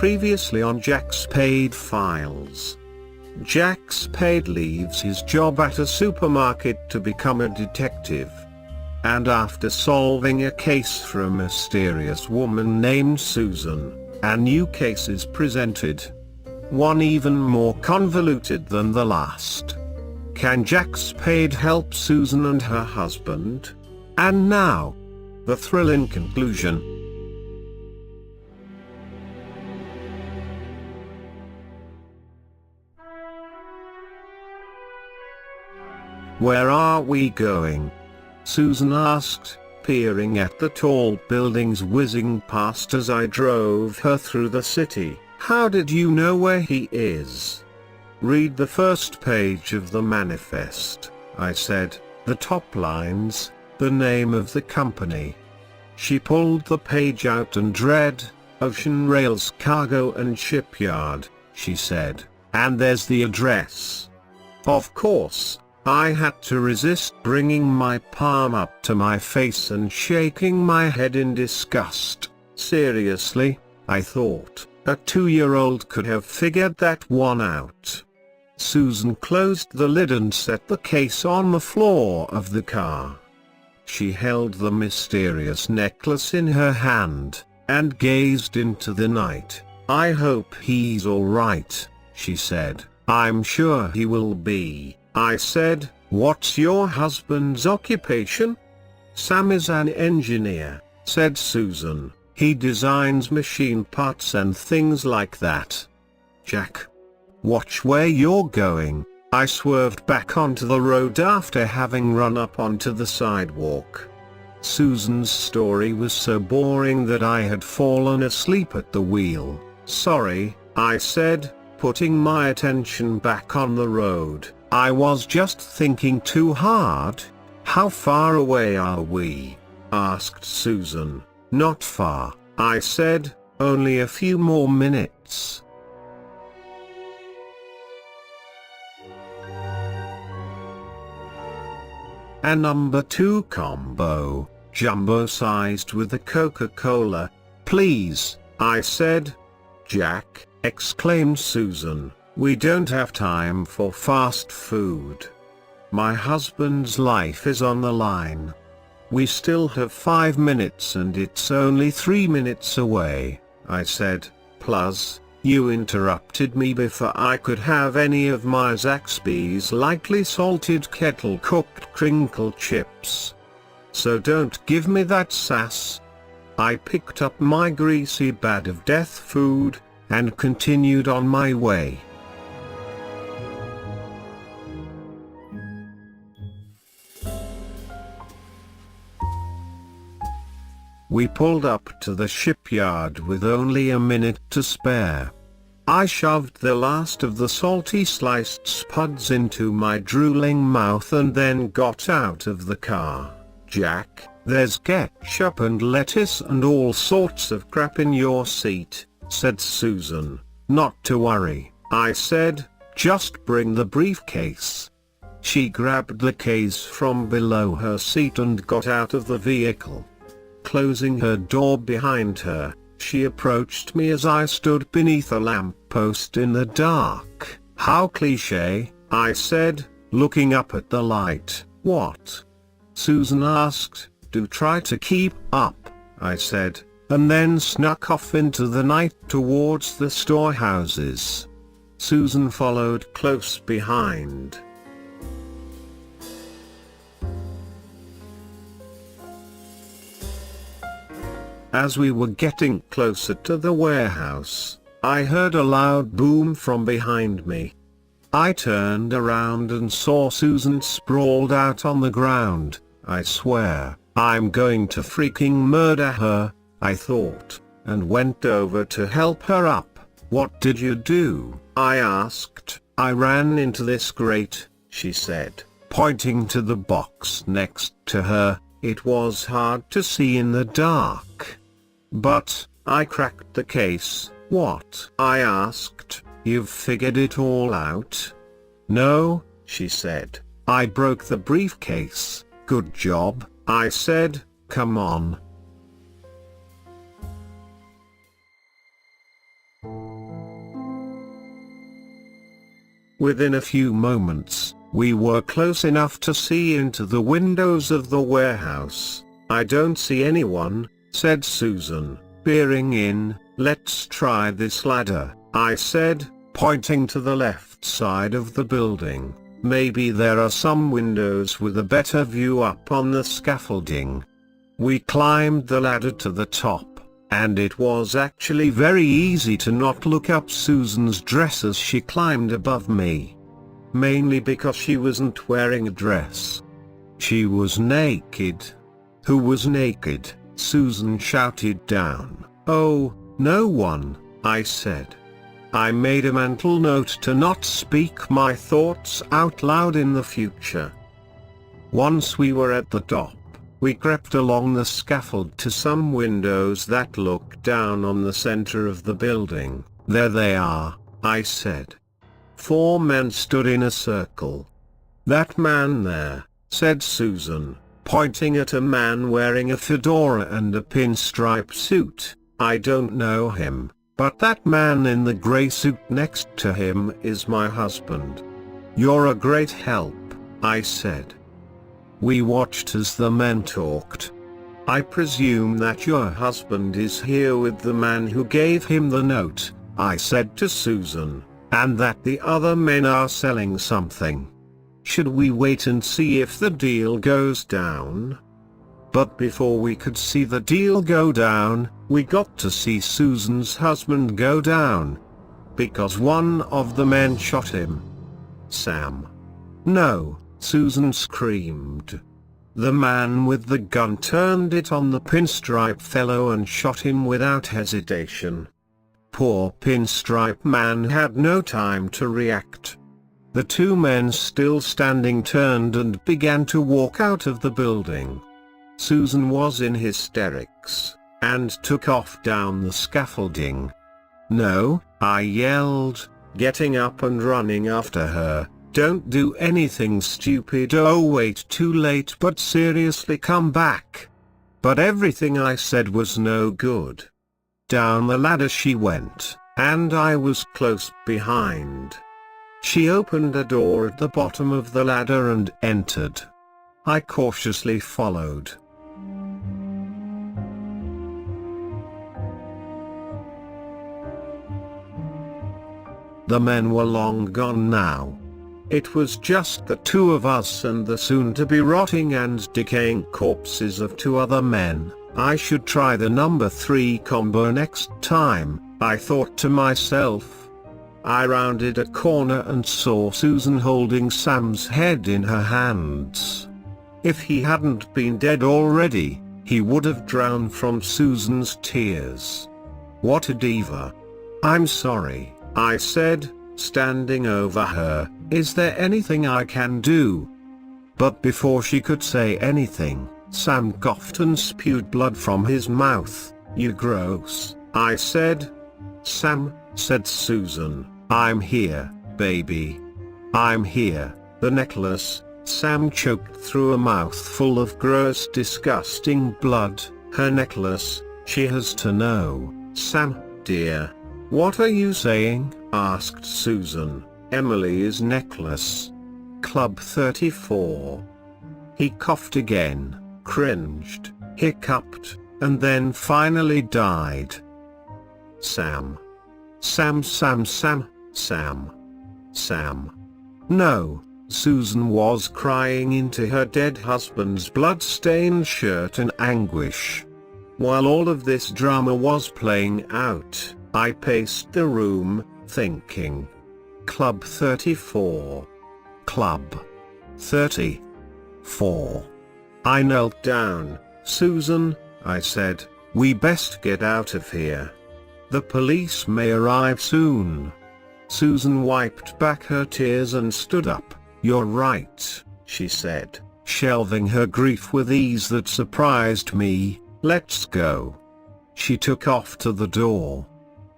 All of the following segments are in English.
Previously on Jack Spade Files. Jack Spade leaves his job at a supermarket to become a detective. And after solving a case for a mysterious woman named Susan, a new case is presented. One even more convoluted than the last. Can Jack Spade help Susan and her husband? And now, the thrilling conclusion. Where are we going? Susan asked, peering at the tall buildings whizzing past as I drove her through the city. How did you know where he is? Read the first page of the manifest, I said. The top lines, the name of the company. She pulled the page out and read, Ocean Rails Cargo and Shipyard, she said. And there's the address. Of course, I had to resist bringing my palm up to my face and shaking my head in disgust. Seriously, I thought, a 2-year-old could have figured that one out. Susan closed the lid and set the case on the floor of the car. She held the mysterious necklace in her hand, and gazed into the night. I hope he's alright, she said. I'm sure he will be, I said. What's your husband's occupation? Sam is an engineer, said Susan. He designs machine parts and things like that. Jack, watch where you're going. I swerved back onto the road after having run up onto the sidewalk. Susan's story was so boring that I had fallen asleep at the wheel. Sorry, I said, putting my attention back on the road. I was just thinking too hard. How far away are we? Asked Susan. Not far, I said, only a few more minutes. A number 2 combo, jumbo-sized with a Coca-Cola, please, I said. Jack, exclaimed Susan, we don't have time for fast food. My husband's life is on the line. We still have 5 minutes and it's only 3 minutes away, I said. Plus, you interrupted me before I could have any of my Zaxby's lightly salted kettle-cooked crinkle chips. So don't give me that sass. I picked up my greasy bag of death food, and continued on my way. We pulled up to the shipyard with only a minute to spare. I shoved the last of the salty sliced spuds into my drooling mouth and then got out of the car. Jack, there's ketchup and lettuce and all sorts of crap in your seat, said Susan. Not to worry, I said, just bring the briefcase. She grabbed the case from below her seat and got out of the vehicle. Closing her door behind her, she approached me as I stood beneath a lamppost in the dark. How cliché, I said, looking up at the light. What? Susan asked. Do try to keep up, I said, and then snuck off into the night towards the storehouses. Susan followed close behind. As we were getting closer to the warehouse, I heard a loud boom from behind me. I turned around and saw Susan sprawled out on the ground. I swear, I'm going to freaking murder her, I thought, and went over to help her up. What did you do? I asked. I ran into this grate, she said, pointing to the box next to her. It was hard to see in the dark. But, I cracked the case. What? I asked. You've figured it all out? No, she said. I broke the briefcase. Good job, I said. Come on. Within a few moments, we were close enough to see into the windows of the warehouse. "I don't see anyone," said Susan, peering in. "Let's try this ladder," I said, pointing to the left side of the building. "Maybe there are some windows with a better view up on the scaffolding." We climbed the ladder to the top, and it was actually very easy to not look up Susan's dress as she climbed above me. Mainly because she wasn't wearing a dress. She was naked. "Who was naked?" Susan shouted down. "Oh, no one," I said. I made a mental note to not speak my thoughts out loud in the future. Once we were at the top, we crept along the scaffold to some windows that looked down on the center of the building. "There they are," I said. 4 men stood in a circle. "That man there," said Susan, pointing at a man wearing a fedora and a pinstripe suit. "I don't know him, but that man in the gray suit next to him is my husband." "You're a great help," I said. We watched as the men talked. "I presume that your husband is here with the man who gave him the note," I said to Susan, "and that the other men are selling something. Should we wait and see if the deal goes down?" But before we could see the deal go down, we got to see Susan's husband go down. Because one of the men shot him. "Sam." "No," Susan screamed. "The man with the gun turned it on the pinstripe fellow and shot him without hesitation." Poor pinstripe man had no time to react. The 2 men still standing turned and began to walk out of the building. Susan was in hysterics, and took off down the scaffolding. "No," I yelled, getting up and running after her, "don't do anything stupid. Oh wait, too late, but seriously come back." But everything I said was no good. Down the ladder she went, and I was close behind. She opened a door at the bottom of the ladder and entered. I cautiously followed. The men were long gone now. It was just the 2 of us and the soon-to-be rotting and decaying corpses of 2 other men. I should try the number 3 combo next time, I thought to myself. I rounded a corner and saw Susan holding Sam's head in her hands. If he hadn't been dead already, he would have drowned from Susan's tears. What a diva. "I'm sorry," I said, standing over her. "Is there anything I can do?" But before she could say anything, Sam coughed and spewed blood from his mouth. "You gross," I said. "Sam," said Susan, "I'm here, baby. I'm here." The necklace. Sam choked through a mouthful of gross, disgusting blood. "Her necklace, she has to know." "Sam, dear. What are you saying?" asked Susan. "Emily's necklace. Club 34. He coughed again, cringed, hiccuped, and then finally died. Sam. Sam, Sam, Sam, Sam. Sam. No, Susan was crying into her dead husband's blood-stained shirt in anguish. While all of this drama was playing out, I paced the room, thinking. Club 34. Club 34. I knelt down. "Susan," I said, "we best get out of here. The police may arrive soon." Susan wiped back her tears and stood up. "You're right," she said, shelving her grief with ease that surprised me. "Let's go." She took off to the door.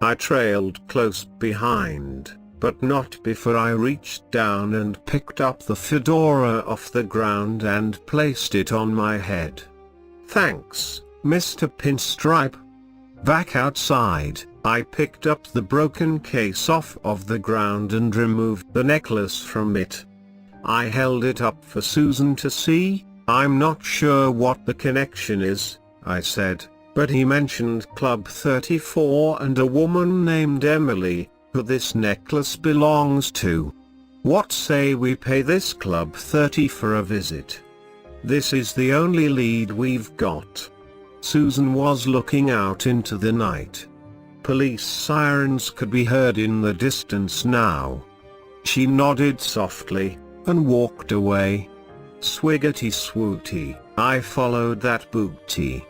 I trailed close behind, but not before I reached down and picked up the fedora off the ground and placed it on my head. "Thanks, Mr. Pinstripe." Back outside, I picked up the broken case off of the ground and removed the necklace from it. I held it up for Susan to see. "I'm not sure what the connection is," I said, "but he mentioned Club 34 and a woman named Emily, who this necklace belongs to. What say we pay this Club 30 for a visit? This is the only lead we've got." Susan was looking out into the night. Police sirens could be heard in the distance now. She nodded softly, and walked away. Swiggity swooty, I followed that booty.